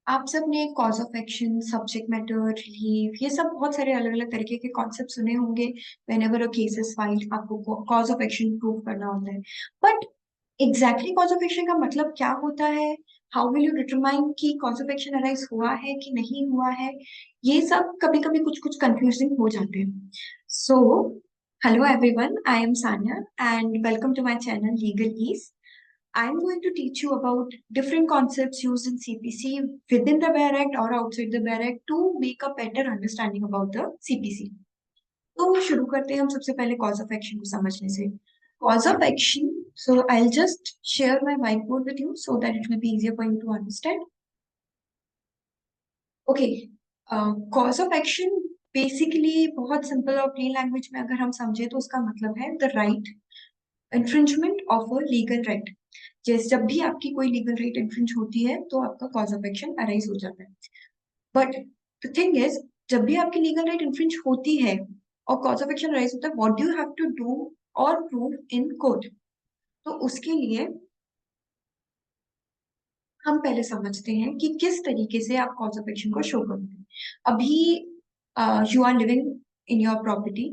आप सब ने cause of action, subject matter, relief, ये सब बहुत सारे अलग अलग तरीके के कॉन्सेप्ट सुने होंगे। When ever a case is filed आपको कॉज ऑफ एक्शन प्रूव करना होता है। But exactly cause of action का मतलब क्या होता है? हाउ विल यू डिटरमाइन कि कॉज ऑफ एक्शन अराइज हुआ है कि नहीं हुआ है? ये सब कभी कभी कुछ कुछ कंफ्यूजिंग हो जाते हैं। So hello everyone, I am Sania and welcome to my channel Legal Ease. I'm going to teach you about different concepts used in CPC within the Bare Act or outside the Bare Act to make a better understanding about the CPC. तो शुरू करते हैं हम सबसे पहले cause of action को समझने से. Cause of action, so I'll just share my whiteboard with you so that it will be easier for you to understand. Okay, cause of action basically बहुत सिंपल और प्लेन लैंग्वेज में अगर हम समझे तो उसका मतलब है the right infringement of a legal right. जैसे जब भी आपकी कोई लीगल राइट इन्फ्रिंज होती है तो आपका कॉज ऑफ एक्शन अराइज हो जाता है. बट द थिंग इज, जब भी आपकी लीगल राइट इन्फ्रिंज होती है और कॉज ऑफ एक्शन अराइज होता है, what do you have to do और प्रूव इन कोर्ट? तो उसके लिए हम पहले समझते हैं कि किस तरीके से आप कॉज ऑफ एक्शन को शो करोगे. अभी you are living in your property.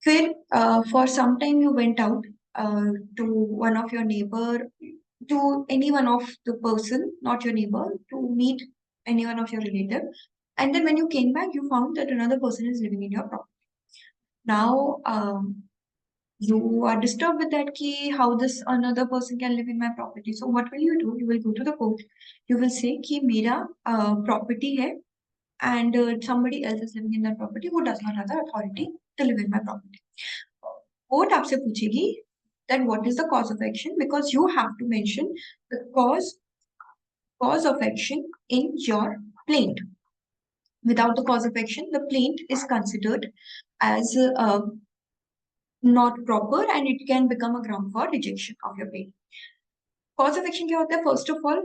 फिर for some time you went out to one of your neighbor, to any one of the person, not your neighbor, to meet any one of your relative, and then when you came back you found that another person is living in your property. Now you are disturbed with that key, how this another person can live in my property. So what will you do? You will go to the court. You will say कि मेरा property है and somebody else is living in that property who does not have the authority to live in my property. Court आपसे पूछेगी that what is the cause of action, because you have to mention the cause of action in your plaint. Without the cause of action, the plaint is considered as not proper and it can become a ground for rejection of your plaint. Cause of action क्या होता है? First of all,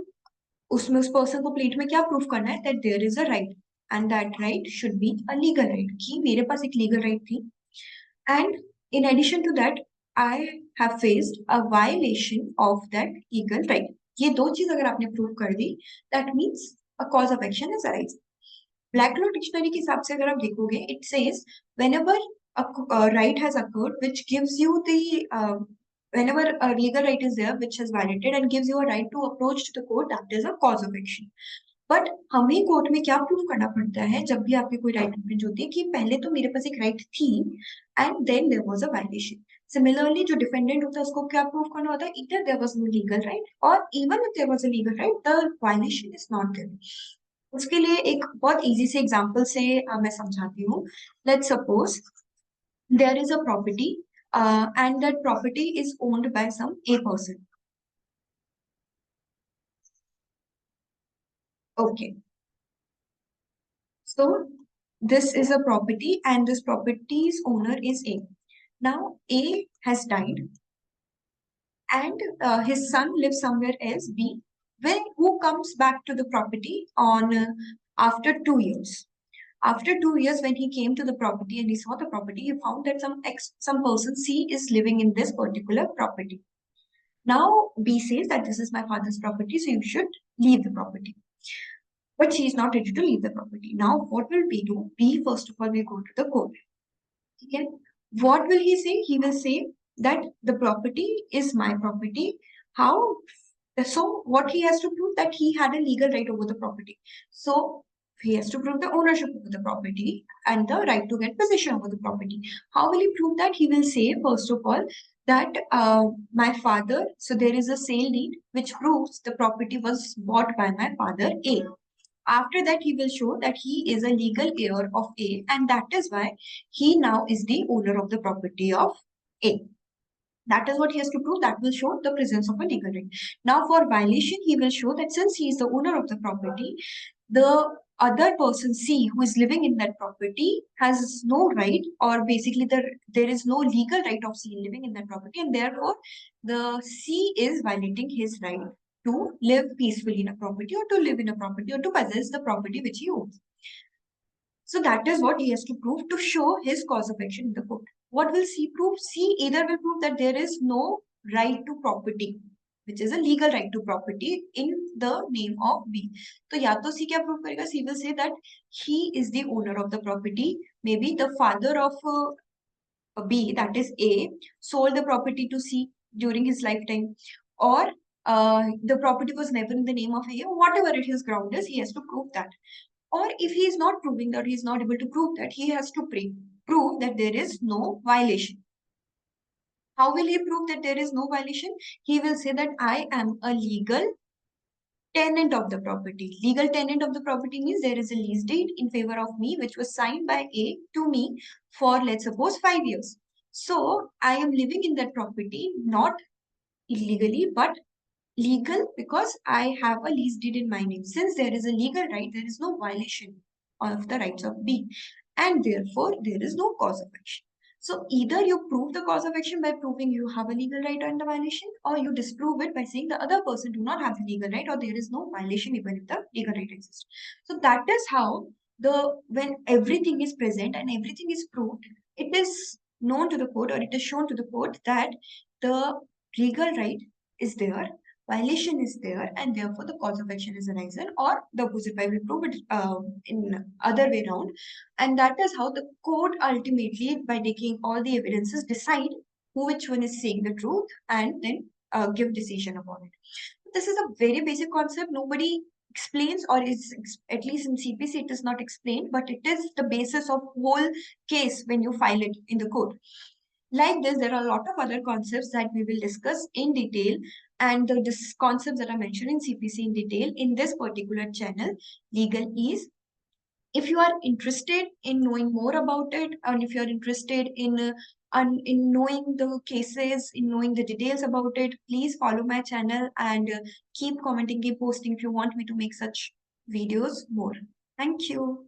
उसमें उस person को plate में क्या proof करना है? that there is a right and that right should be a legal right. कि मेरे पास एक legal right थी and in addition to that I have faced a violation of that legal right. ये दो चीज अगर आपने प्रूव कर दी, that means a cause of action is arise. Black law dictionary के हिसाब से अगर आप देखोगे, it says whenever a right has occurred which gives you the whenever a legal right is there which has violated and gives you a right to approach to the court, that is a cause of action. But हमें court में क्या prove करना पड़ता है जब भी आपकी कोई राइट इन्फ्रिंज होती है? कि पहले तो मेरे पास एक राइट थी and then there was a violation. Similarly जो डिफेंडेंट होता है उसको क्या प्रूव करना होता है? इधर there was no legal right और even if there was a legal right the violation is not there. उसके लिए एक बहुत इजी से एग्जांपल से मैं समझाती हूँ. Let's suppose there is a property and that property is owned by some a person. Okay, so this is a property and this property's owner is A. Now A has died and his son lives somewhere else, B, who comes back to the property on after 2 years. After 2 years, when he came to the property and he saw the property, he found that some person C is living in this particular property. Now B says that this is my father's property, so you should leave the property. But she is not ready to leave the property. Now what will B do? B first of all will go to the court. Okay. What will he say? He will say that the property is my property. How? So what he has to prove? That he had a legal right over the property. So he has to prove the ownership of the property and the right to get possession over the property. How will he prove that? He will say, first of all, that my father, so there is a sale deed which proves the property was bought by my father A. After that, he will show that he is a legal heir of A, and that is why he now is the owner of the property of A. That is what he has to prove. That will show the presence of a legal right. Now, for violation, he will show that since he is the owner of the property, the other person C who is living in that property has no right, or basically there is no legal right of C living in that property, and therefore the C is violating his right to live peacefully in a property or to live in a property or to possess the property which he owns. So that is what he has to prove to show his cause of action in the court. What will C prove? C either will prove that there is no right to property which is a legal right to property in the name of B. तो या तो C क्या prove करेगा? C will say that he is the owner of the property. Maybe the father of B, that is A, sold the property to C during his lifetime, or the property was never in the name of A, whatever it his ground is, he has to prove that. Or if he is not proving that, he is not able to prove that, he has to prove that there is no violation. How will he prove that there is no violation? He will say that I am a legal tenant of the property. Legal tenant of the property means there is a lease deed in favor of me, which was signed by A to me for, let's suppose, 5 years. So I am living in that property, not illegally, but legal because I have a lease deed in my name. Since there is a legal right, there is no violation of the rights of B, and therefore there is no cause of action. So either you prove the cause of action by proving you have a legal right on the violation, or you disprove it by saying the other person do not have the legal right, or there is no violation even if the legal right exists. So that is how when everything is present and everything is proved, it is known to the court, or it is shown to the court that the legal right is there, violation is there, and therefore the cause of action is arisen, or the opposite way will prove it in other way around. And that is how the court ultimately, by taking all the evidences, decide which one is saying the truth and then give decision about it. This is a very basic concept. Nobody explains, or is at least in CPC it is not explained, but it is the basis of whole case when you file it in the court. Like this, there are a lot of other concepts that we will discuss in detail, and the concepts that are mentioned in CPC in detail in this particular channel, LegalEase. If you are interested in knowing more about it, and if you are interested in knowing the cases, in knowing the details about it, please follow my channel and keep commenting, keep posting if you want me to make such videos more. Thank you.